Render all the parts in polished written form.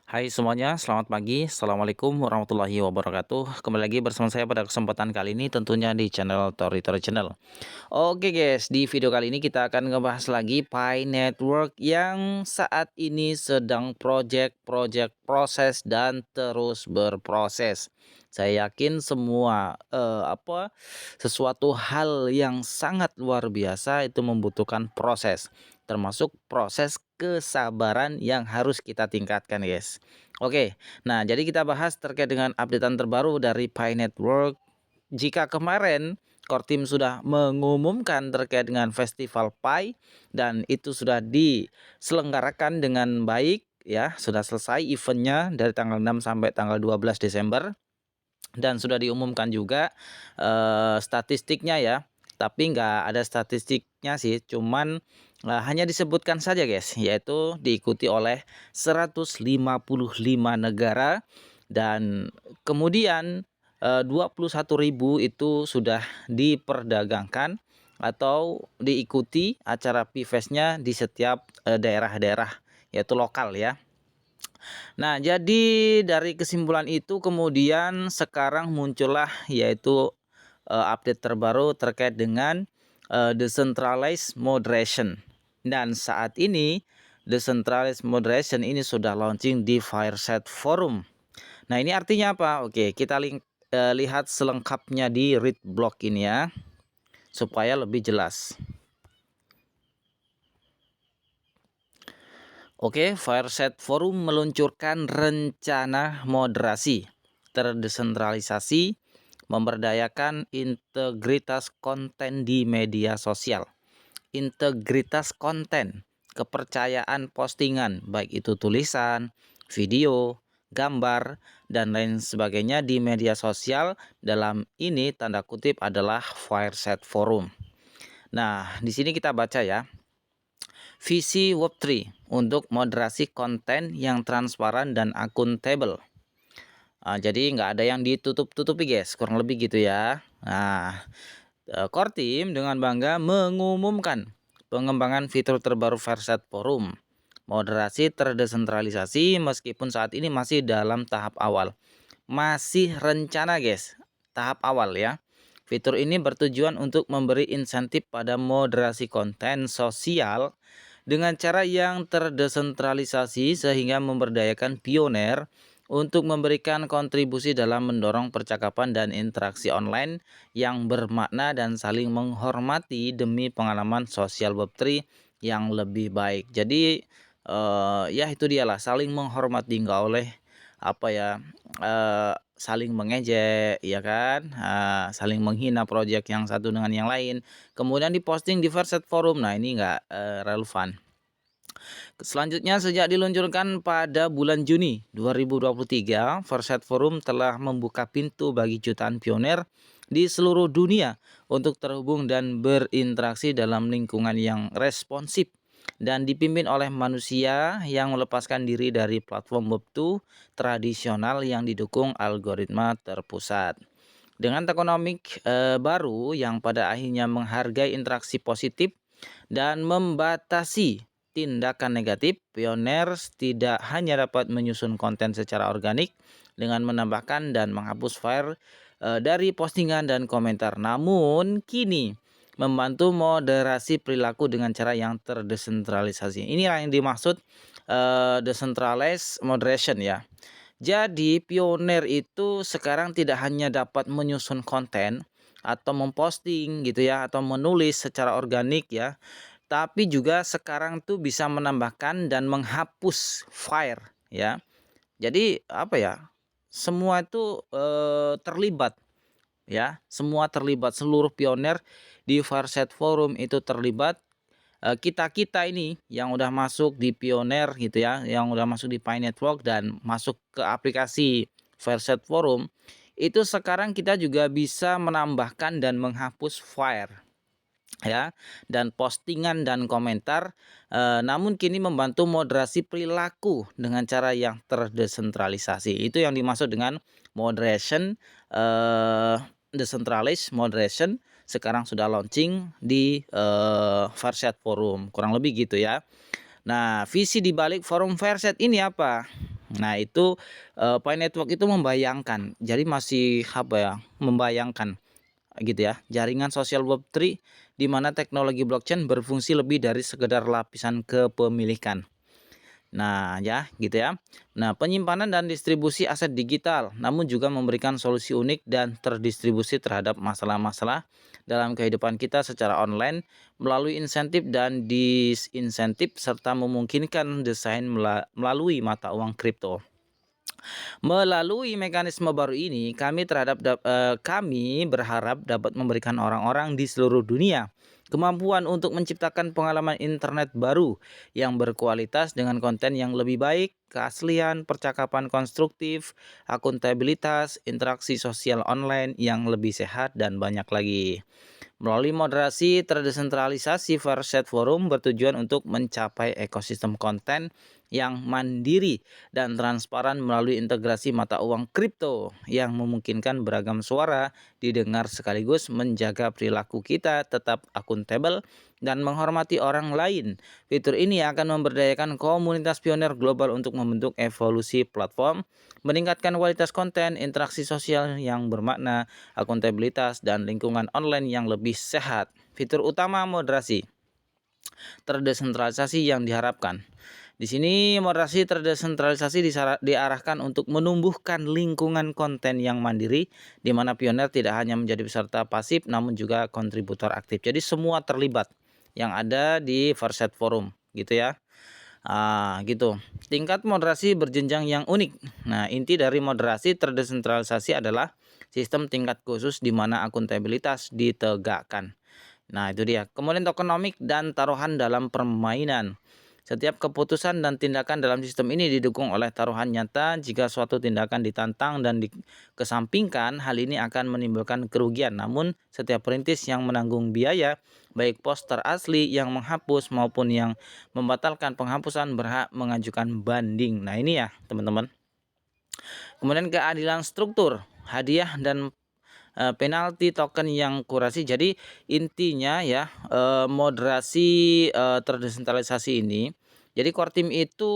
Hai semuanya, selamat pagi. Assalamualaikum warahmatullahi wabarakatuh. Kembali lagi bersama saya pada kesempatan kali ini tentunya di channel Tori Channel. Oke guys, di video kali ini kita akan ngebahas lagi Pi Network yang saat ini sedang project proses dan terus berproses. Saya yakin semua sesuatu hal yang sangat luar biasa itu membutuhkan proses, termasuk proses kesabaran yang harus kita tingkatkan guys. Oke, nah jadi kita bahas terkait dengan updatean terbaru dari Pi Network. Jika kemarin Core Team sudah mengumumkan terkait dengan Festival Pi dan itu sudah diselenggarakan dengan baik ya, sudah selesai eventnya dari tanggal 6 sampai tanggal 12 Desember dan sudah diumumkan juga statistiknya ya. Tapi nggak ada statistiknya sih, cuman hanya disebutkan saja guys, yaitu diikuti oleh 155 negara dan kemudian 21.000 itu sudah diperdagangkan atau diikuti acara PIFES-nya di setiap daerah-daerah yaitu lokal ya. Nah, jadi dari kesimpulan itu kemudian sekarang muncullah yaitu update terbaru terkait dengan decentralized moderation. Dan saat ini decentralized moderation ini sudah launching di Fireside Forum. Nah, ini artinya apa? Oke, kita lihat selengkapnya di read block ini ya, supaya lebih jelas. Oke, Fireside Forum meluncurkan rencana moderasi terdesentralisasi, memberdayakan integritas konten di media sosial. Integritas konten, kepercayaan postingan, baik itu tulisan, video, gambar, dan lain sebagainya di media sosial. Dalam ini tanda kutip adalah Fireside Forum. Nah, di sini kita baca ya. Visi Web3 untuk moderasi konten yang transparan dan akuntabel. Jadi nggak ada yang ditutup-tutupi guys, kurang lebih gitu ya. Nah, Core Team dengan bangga mengumumkan pengembangan fitur terbaru Verset Forum. Moderasi terdesentralisasi meskipun saat ini masih dalam tahap awal. Masih rencana guys, tahap awal ya. Fitur ini bertujuan untuk memberi insentif pada moderasi konten sosial dengan cara yang terdesentralisasi sehingga memberdayakan pioner untuk memberikan kontribusi dalam mendorong percakapan dan interaksi online yang bermakna dan saling menghormati demi pengalaman sosial Web3 yang lebih baik. Jadi ya itu dialah saling menghormati, nggak oleh saling mengejek ya kan, saling menghina proyek yang satu dengan yang lain kemudian diposting di Verset Forum. Nah ini nggak relevan. Selanjutnya, sejak diluncurkan pada bulan Juni 2023, Verset Forum telah membuka pintu bagi jutaan pioner di seluruh dunia untuk terhubung dan berinteraksi dalam lingkungan yang responsif dan dipimpin oleh manusia yang melepaskan diri dari platform Web2 tradisional yang didukung algoritma terpusat. Dengan tokenomik baru yang pada akhirnya menghargai interaksi positif dan membatasi tindakan negatif, pioners tidak hanya dapat menyusun konten secara organik dengan menambahkan dan menghapus file dari postingan dan komentar, namun kini membantu moderasi perilaku dengan cara yang terdesentralisasi. Inilah yang dimaksud decentralized moderation ya. Jadi pioner itu sekarang tidak hanya dapat menyusun konten atau memposting gitu ya atau menulis secara organik ya, tapi juga sekarang tuh bisa menambahkan dan menghapus file ya. Jadi apa ya? Semua itu terlibat ya, semua terlibat, seluruh pioner di Verset Forum itu terlibat. Kita-kita ini yang udah masuk di pioner gitu ya, yang udah masuk di Pi Network dan masuk ke aplikasi Verset Forum, itu sekarang kita juga bisa menambahkan dan menghapus file ya dan postingan dan komentar, namun kini membantu moderasi perilaku dengan cara yang terdesentralisasi. Itu yang dimaksud dengan moderation, decentralized moderation sekarang sudah launching di Verset Forum, kurang lebih gitu ya. Nah, visi di balik forum Verset ini apa? Nah itu, Pi Network itu membayangkan, jadi masih apa ya, membayangkan gitu ya, jaringan sosial Web3 di mana teknologi blockchain berfungsi lebih dari sekedar lapisan kepemilikan. Nah, ya, gitu ya. Nah, penyimpanan dan distribusi aset digital, namun juga memberikan solusi unik dan terdistribusi terhadap masalah-masalah dalam kehidupan kita secara online melalui insentif dan disinsentif serta memungkinkan desain melalui mata uang kripto. Melalui mekanisme baru ini, kami berharap dapat memberikan orang-orang di seluruh dunia kemampuan untuk menciptakan pengalaman internet baru yang berkualitas dengan konten yang lebih baik, keaslian, percakapan konstruktif, akuntabilitas, interaksi sosial online yang lebih sehat, dan banyak lagi. Melalui moderasi terdesentralisasi, Verset Forum bertujuan untuk mencapai ekosistem konten yang mandiri dan transparan melalui integrasi mata uang kripto yang memungkinkan beragam suara didengar sekaligus menjaga perilaku kita tetap akuntabel dan menghormati orang lain. Fitur ini akan memberdayakan komunitas pioner global untuk membentuk evolusi platform, meningkatkan kualitas konten, interaksi sosial yang bermakna, akuntabilitas, dan lingkungan online yang lebih sehat. Fitur utama moderasi terdesentralisasi yang diharapkan. Di sini moderasi terdesentralisasi diarahkan untuk menumbuhkan lingkungan konten yang mandiri di mana pioner tidak hanya menjadi peserta pasif namun juga kontributor aktif. Jadi semua terlibat yang ada di Verset Forum gitu ya. Gitu. Tingkat moderasi berjenjang yang unik. Nah, inti dari moderasi terdesentralisasi adalah sistem tingkat khusus di mana akuntabilitas ditegakkan. Nah, itu dia. Kemudian tokenomik dan taruhan dalam permainan. Setiap keputusan dan tindakan dalam sistem ini didukung oleh taruhan nyata. Jika suatu tindakan ditantang dan dikesampingkan, hal ini akan menimbulkan kerugian. Namun, setiap perintis yang menanggung biaya, baik poster asli yang menghapus maupun yang membatalkan penghapusan berhak mengajukan banding. Nah, ini ya, teman-teman. Kemudian keadilan struktur, hadiah dan penalti token yang kurasi. Jadi intinya ya, moderasi, terdesentralisasi ini, jadi core team itu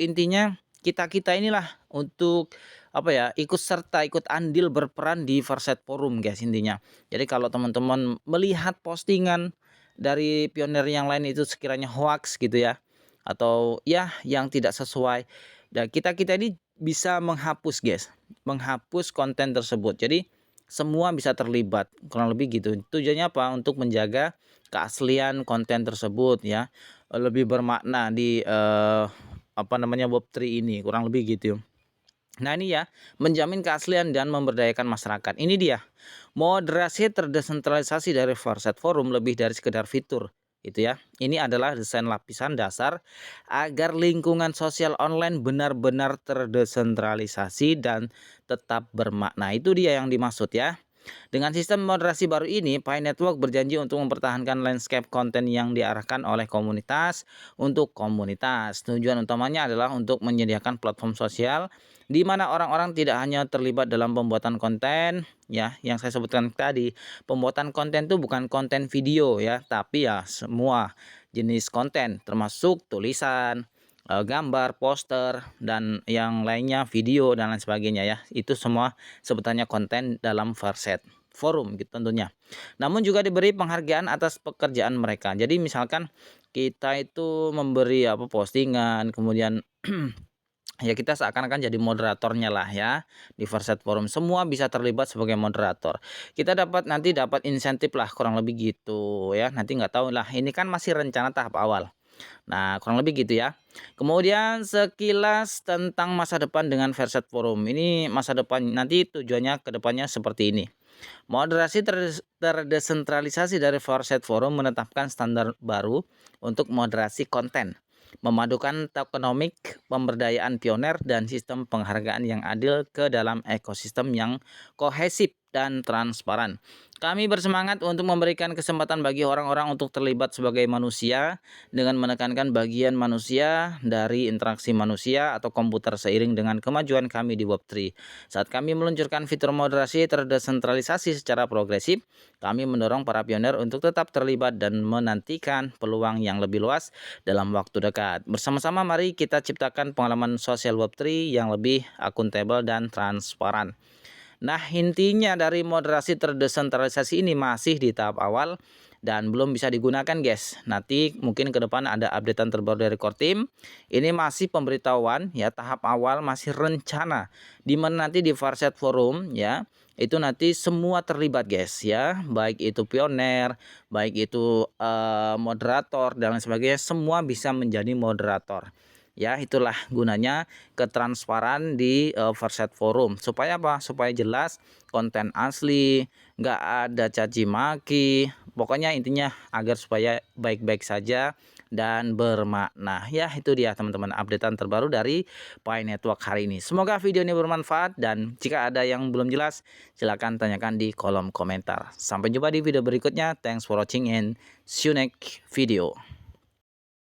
intinya kita-kita inilah untuk apa ya, ikut serta, ikut andil berperan di Verset Forum guys intinya. Jadi kalau teman-teman melihat postingan dari pionir yang lain itu sekiranya hoax gitu ya, atau ya yang tidak sesuai, dan kita-kita ini bisa menghapus guys, menghapus konten tersebut. Jadi semua bisa terlibat, kurang lebih gitu. Tujuannya apa? Untuk menjaga keaslian konten tersebut ya, lebih bermakna di, Web3 ini, kurang lebih gitu. Nah ini ya, menjamin keaslian dan memberdayakan masyarakat. Ini dia, moderasi terdesentralisasi dari Verset Forum lebih dari sekedar fitur, itu ya. Ini adalah desain lapisan dasar agar lingkungan sosial online benar-benar terdesentralisasi dan tetap bermakna. Itu dia yang dimaksud ya. Dengan sistem moderasi baru ini, Pi Network berjanji untuk mempertahankan landscape konten yang diarahkan oleh komunitas untuk komunitas. Tujuan utamanya adalah untuk menyediakan platform sosial di mana orang-orang tidak hanya terlibat dalam pembuatan konten ya, yang saya sebutkan tadi. Pembuatan konten itu bukan konten video ya, tapi ya semua jenis konten termasuk tulisan, gambar, poster, dan yang lainnya, video dan lain sebagainya ya. Itu semua sebutannya konten dalam Verset Forum gitu tentunya. Namun juga diberi penghargaan atas pekerjaan mereka. Jadi misalkan kita itu memberi postingan, kemudian ya kita seakan-akan jadi moderatornya lah ya di Verset Forum. Semua bisa terlibat sebagai moderator. Kita nanti dapat insentif lah kurang lebih gitu ya. Nanti nggak tahu lah. Ini kan masih rencana tahap awal. Nah, kurang lebih gitu ya. Kemudian sekilas tentang masa depan dengan Verset Forum. Ini masa depan nanti tujuannya ke depannya seperti ini. Moderasi terdesentralisasi dari Verset Forum menetapkan standar baru untuk moderasi konten, memadukan tokenomik, pemberdayaan pioner, dan sistem penghargaan yang adil ke dalam ekosistem yang kohesif dan transparan. Kami bersemangat untuk memberikan kesempatan bagi orang-orang untuk terlibat sebagai manusia dengan menekankan bagian manusia dari interaksi manusia atau komputer seiring dengan kemajuan kami di Web3. Saat kami meluncurkan fitur moderasi terdesentralisasi secara progresif, kami mendorong para pionir untuk tetap terlibat dan menantikan peluang yang lebih luas dalam waktu dekat. Bersama-sama mari kita ciptakan pengalaman sosial Web3 yang lebih akuntabel dan transparan. Nah, intinya dari moderasi terdesentralisasi ini masih di tahap awal dan belum bisa digunakan, guys. Nanti mungkin ke depan ada updatean terbaru dari core team. Ini masih pemberitahuan ya, tahap awal masih rencana. Di mana nanti di Farset Forum ya, itu nanti semua terlibat, guys ya. Baik itu pioner, baik itu moderator dan lain sebagainya, semua bisa menjadi moderator. Ya, itulah gunanya ketransparan di Farset Forum. Supaya apa? Supaya jelas konten asli, nggak ada caci maki. Pokoknya intinya agar supaya baik-baik saja dan bermakna. Ya, itu dia teman-teman updatean terbaru dari Pi Network hari ini. Semoga video ini bermanfaat dan jika ada yang belum jelas silakan tanyakan di kolom komentar. Sampai jumpa di video berikutnya. Thanks for watching and see you next video.